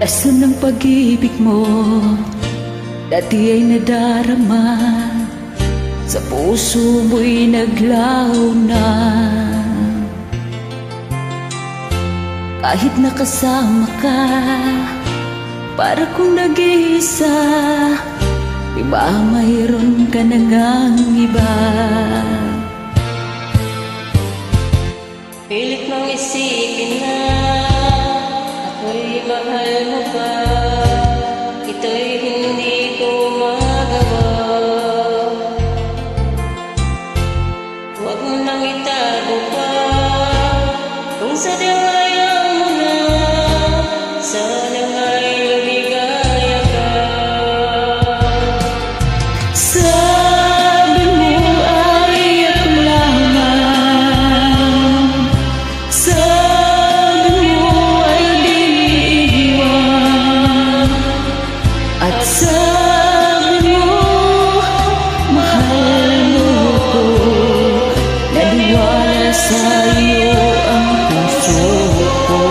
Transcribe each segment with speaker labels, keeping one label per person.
Speaker 1: Lason ng pag-ibig mo dati ay nadarama, sa puso mo'y naglaho na. Kahit nakasama ka, para kung nag-iisa, iba mayroon ka na ngang iba.
Speaker 2: Pilit mong isipin na ako'y mahal mo pa, ito'y hindi ko magawa. Huwag mo nang itago pa, kung sadyang ayaw mo na, sana nga'y lumigaya ka.
Speaker 1: Sabi mo ay ako lamang, sabi mo ay di iiwan, at sabi mo mahal mo ko. Naniwala sa'yo ang puso ko.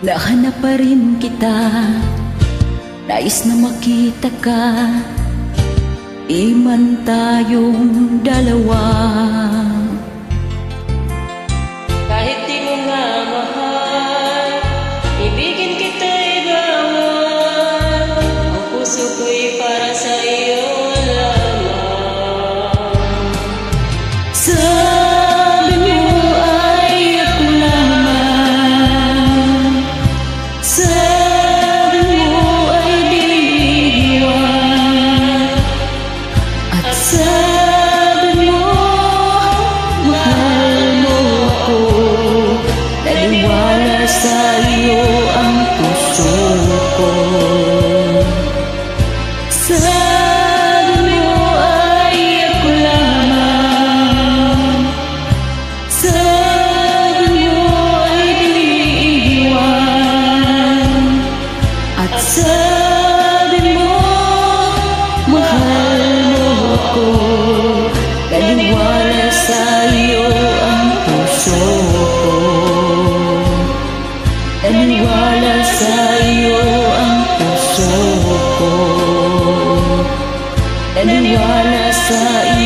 Speaker 1: Nahanap pa rin kita, nais na makita ka, iman tayong dalawa.
Speaker 2: Kahit di mo nga mahal, ibigin kita'y bawal, ang puso ko'y para sa iyo lamang.
Speaker 1: Sabi mo ay ako lamang, sabi mo ay di iiwan, at sabi mo mahal mo ko. Naniwala sa'yo ang puso ko. Sabi mo ay ako lamang, sabi mo ay di iiwan, at sabi mo mahal mo ko. Naniwala sa'yo ang puso ko. Naniwala sa'yo ang puso ko. Naniwala sa'yo